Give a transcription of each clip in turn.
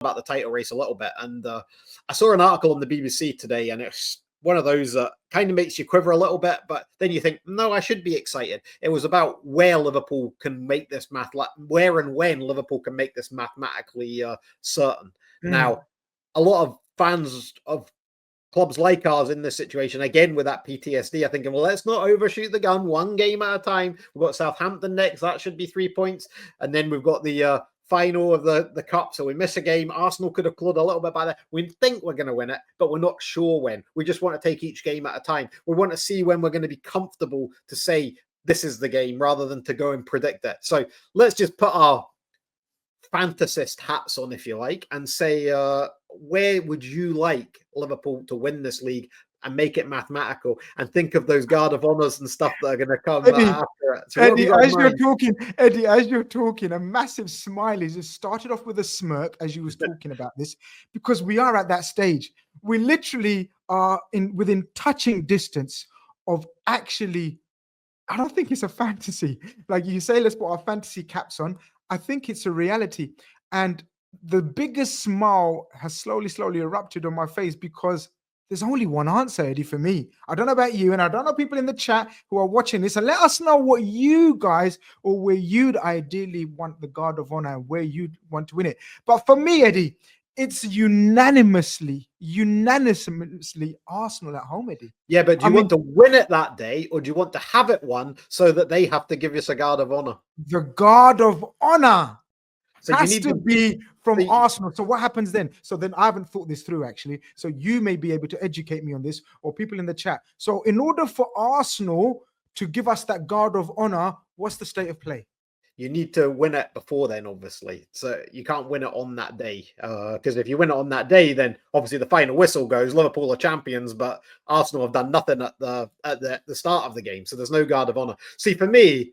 about the title race a little bit. And I saw an article on the BBC today, and it's one of those that kind of makes you quiver a little bit, but then you think, no, I should be excited. It was about where Liverpool can make this where and when Liverpool can make this mathematically certain. Now, a lot of fans of clubs like ours in this situation, again with that PTSD, are thinking, well, let's not overshoot the gun, one game at a time. We've got Southampton next, that should be 3 points. And then we've got the final of the cup, so we miss a game. Arsenal could have clawed a little bit by that. We think we're going to win it, but we're not sure when. We just want to take each game at a time. We want to see when we're going to be comfortable to say this is the game rather than to go and predict it. So let's just put our fantasist hats on, if you like, and say, where would you like Liverpool to win this league and make it mathematical, and think of those guard of honors and stuff that are going to come after it. So Eddie, as you're talking, a massive smiley just started off with a smirk as you was talking about this, because we are at that stage. We literally are within touching distance of actually, I don't think it's a fantasy. Like you say, let's put our fantasy caps on. I think it's a reality. And the biggest smile has slowly erupted on my face, because there's only one answer, Eddie, for me. I don't know about you, and I don't know people in the chat who are watching this, and let us know what you guys, or where you'd ideally want the guard of honor, where you'd want to win it. But for me, Eddie, it's unanimously Arsenal at home, Eddie. Yeah, but do you want to win it that day, or do you want to have it won so that they have to give us a guard of honor? The guard of honor has you need to be from Arsenal. So what happens then? So then I haven't thought this through, actually. So you may be able to educate me on this, or people in the chat. So in order for Arsenal to give us that guard of honor, what's the state of play? You need to win it before then, obviously. So you can't win it on that day. Because if you win it on that day, then obviously the final whistle goes, Liverpool are champions, but Arsenal have done nothing at the start of the game. So there's no guard of honor. See, for me,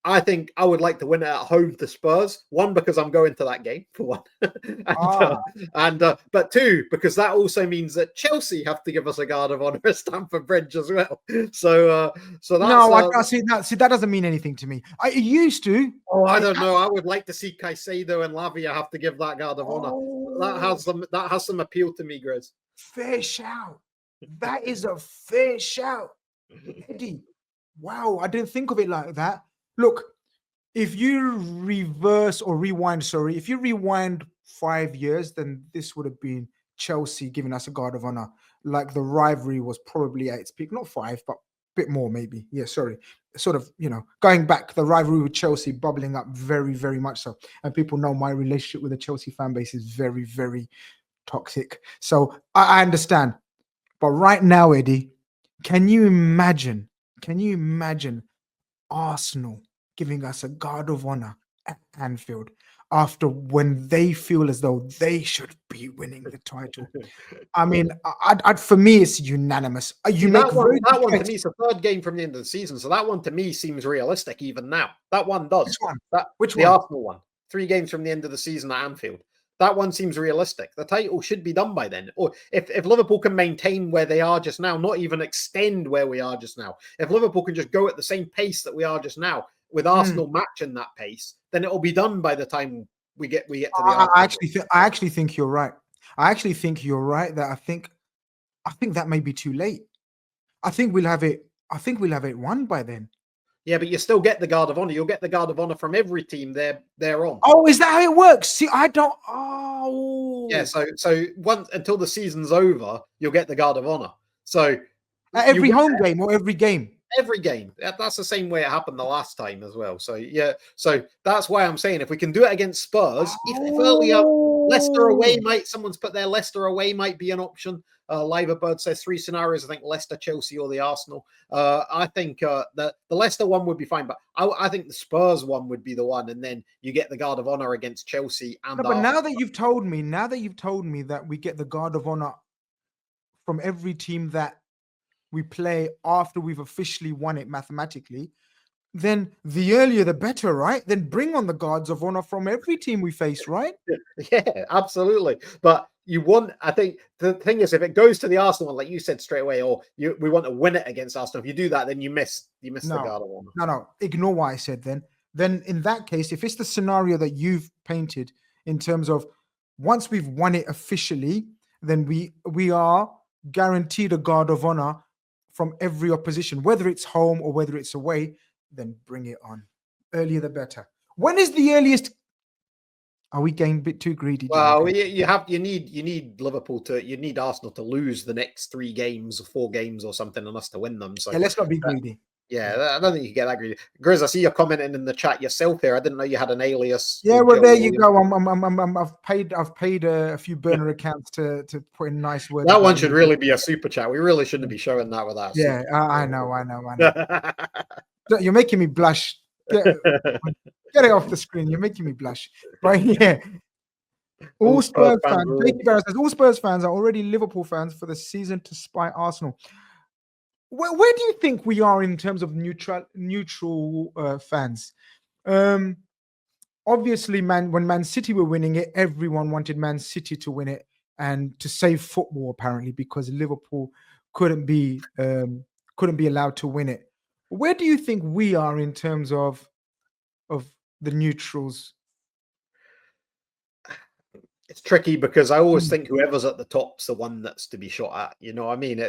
I think I would like to win it at home to Spurs. One, because I'm going to that game, for one. But two, because that also means that Chelsea have to give us a guard of honor at Stamford Bridge as well. So that's... No, I see that. See, that doesn't mean anything to me. I used to. Oh, I don't know. I would like to see Caicedo and Lavia have to give that guard of honor. That has some appeal to me, Grizz. Fair shout. That is a fair shout. Eddie, wow, I didn't think of it like that. Look, if you rewind 5 years, then this would have been Chelsea giving us a guard of honor. Like the rivalry was probably at its peak, not 5, but a bit more maybe. Yeah, sorry. Sort of, going back, the rivalry with Chelsea bubbling up very, very much so. And people know my relationship with the Chelsea fan base is very, very toxic. So I understand. But right now, Eddie, can you imagine Arsenal giving us a guard of honor at Anfield after when they feel as though they should be winning the title? I mean, for me, it's unanimous. That one to me is the third game from the end of the season, so that one to me seems realistic even now. That one does. Which one? The Arsenal one. 3 games from the end of the season at Anfield. That one seems realistic. The title should be done by then. Or if Liverpool can maintain where they are just now, not even extend where we are just now. If Liverpool can just go at the same pace that we are just now, with Arsenal matching that pace, then it'll be done by the time we get to the I actually think you're right. That I think that may be too late. I think we'll have it won by then. Yeah, but you still get the guard of honor. You'll get the guard of honor from every team they're on. Oh, is that how it works? See, I don't. Oh, yeah. So once until the season's over, you'll get the guard of honor. So at every home game or every game. Every game. That's the same way it happened the last time as well. So yeah. So that's why I'm saying if we can do it against Spurs, if earlier Leicester away someone's put there, Leicester away might be an option. Liverbird says 3 scenarios. I think Leicester, Chelsea, or the Arsenal. I think that the Leicester one would be fine, but I think the Spurs one would be the one, and then you get the guard of honor against Chelsea and. But now that you've told me that we get the guard of honor from every team that we play after we've officially won it mathematically, then the earlier the better, right? Then bring on the guards of honor from every team we face, right? Yeah, absolutely. But I think the thing is, if it goes to the Arsenal one, like you said straight away, we want to win it against Arsenal. If you do that, then you miss the guard of honor. No, ignore what I said then. Then in that case, if it's the scenario that you've painted in terms of once we've won it officially, then we are guaranteed a guard of honor from every opposition, whether it's home or whether it's away. Then bring it on. Earlier the better. When is the earliest? Are we getting a bit too greedy? Well, you need Liverpool you need Arsenal to lose the next 3 games or 4 games or something, and us to win them. So yeah, let's not be greedy. Yeah, I don't think you get that greedy. Grizz, I see you're commenting in the chat yourself here. I didn't know you had an alias. Yeah, well, there you go. I've paid a few burner accounts to put in nice words. That one should really be a super chat. We really shouldn't be showing that with us. Yeah, I know. You're making me blush. Get it off the screen. You're making me blush. Right here. All Spurs fans. Jakey Barrett says all Spurs fans are already Liverpool fans for the season to spy Arsenal. Where do you think we are in terms of neutral fans? Obviously, when Man City were winning it, everyone wanted Man City to win it and to save football, apparently, because Liverpool couldn't be allowed to win it. Where do you think we are in terms of the neutrals? It's tricky because I always think whoever's at the top's the one that's to be shot at. You know what I mean?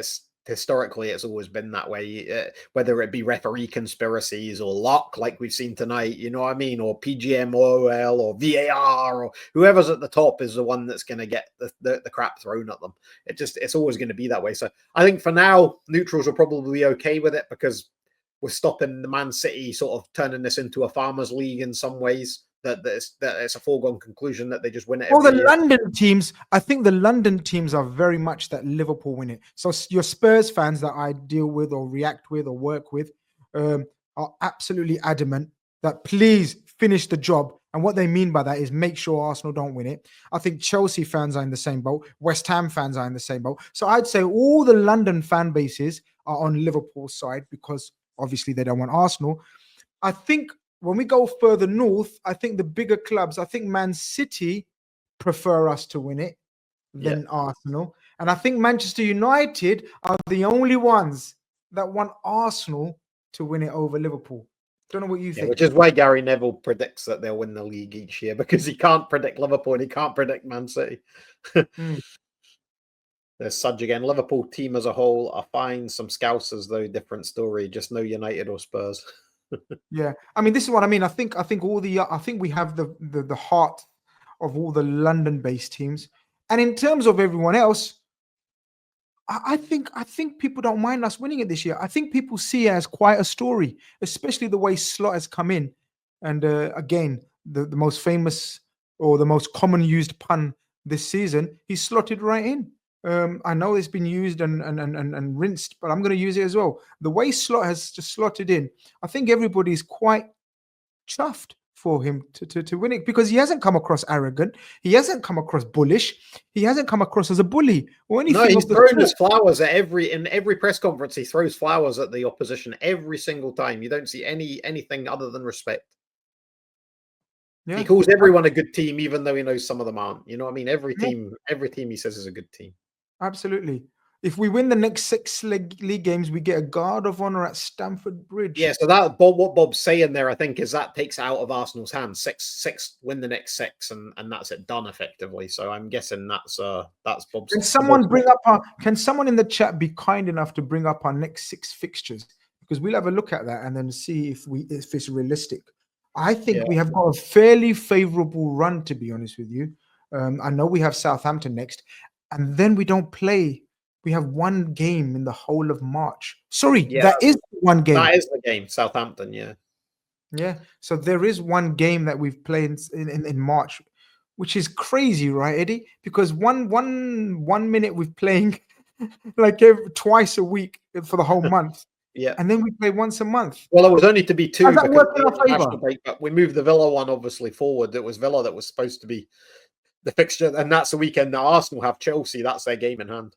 Historically, it's always been that way, whether it be referee conspiracies or luck, like we've seen tonight, you know what I mean, or PGMOL or VAR, or whoever's at the top is the one that's going to get the crap thrown at them. It's always going to be that way. So I think for now, neutrals are probably okay with it because we're stopping the Man City sort of turning this into a farmers league in some ways. That it's a foregone conclusion that they just win it. Well, the London teams, I think the London teams are very much that Liverpool win it. So your Spurs fans that I deal with or react with or work with are absolutely adamant that please finish the job. And what they mean by that is make sure Arsenal don't win it. I think Chelsea fans are in the same boat. West Ham fans are in the same boat. So I'd say all the London fan bases are on Liverpool's side because obviously they don't want Arsenal. I think when we go further north, I think the bigger clubs, I think Man City prefer us to win it than Arsenal. And I think Manchester United are the only ones that want Arsenal to win it over Liverpool. Don't know what you think. Which is why Gary Neville predicts that they'll win the league each year, because he can't predict Liverpool and he can't predict Man City. There's Sudge again. Liverpool team as a whole are fine. Some Scousers, though, different story. Just no United or Spurs. Yeah, I mean, this is what I mean. I think we have the heart of all the London-based teams, and in terms of everyone else, I think people don't mind us winning it this year. I think people see it as quite a story, especially the way Slot has come in, and again, the most famous or the most common used pun this season, he slotted right in. I know it's been used and rinsed, but I'm going to use it as well. The way Slot has just slotted in, I think everybody's quite chuffed for him to win it because he hasn't come across arrogant. He hasn't come across bullish. He hasn't come across as a bully or anything. No, he's thrown his flowers at in every press conference. He throws flowers at the opposition every single time. You don't see anything other than respect. Yeah. He calls everyone a good team, even though he knows some of them aren't. You know what I mean? Every team he says is a good team. Absolutely. If we win the next 6 league games, we get a guard of honor at Stamford Bridge. Yeah, so that what Bob's saying there, I think, is that takes out of Arsenal's hands. Six win the next 6, and that's it done effectively. So I'm guessing that's Bob's. Can someone in the chat be kind enough to bring up our next 6 fixtures? Because we'll have a look at that and then see if it's realistic. I think we have got a fairly favorable run, to be honest with you. I know we have Southampton next. And then we don't play. We have 1 game in the whole of March. Sorry, that is 1 game. That is the game, Southampton, Yeah, so there is 1 game that we've played in March, which is crazy, right, Eddie? Because one minute we're playing like twice a week for the whole month. And then we play once a month. Well, it was only to be 2 because of the national break, but we moved the Villa one obviously forward. It was Villa that was supposed to be the fixture, and that's the weekend that Arsenal have Chelsea. That's their game in hand.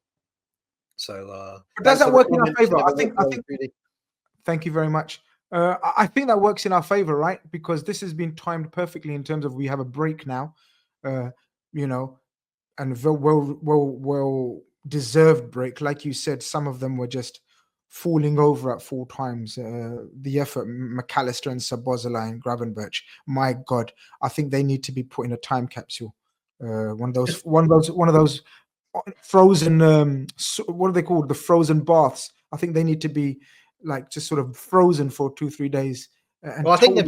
So does that work in our favor? I think. Thank you very much. I think that works in our favor, right? Because this has been timed perfectly in terms of we have a break now, and well deserved break. Like you said, some of them were just falling over at full times. The effort, McAllister and Szoboszlai and Gravenberch. My God, I think they need to be put in a time capsule. one of those frozen. What are they called? The frozen baths. I think they need to be like just sort of frozen for 2-3 days. Well, I think they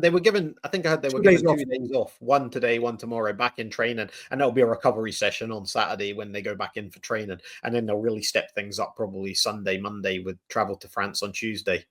were given, I think I heard they were given 2 days off, one today, one tomorrow, back in training. And that'll be a recovery session on Saturday when they go back in for training. And then they'll really step things up probably Sunday, Monday with travel to France on Tuesday.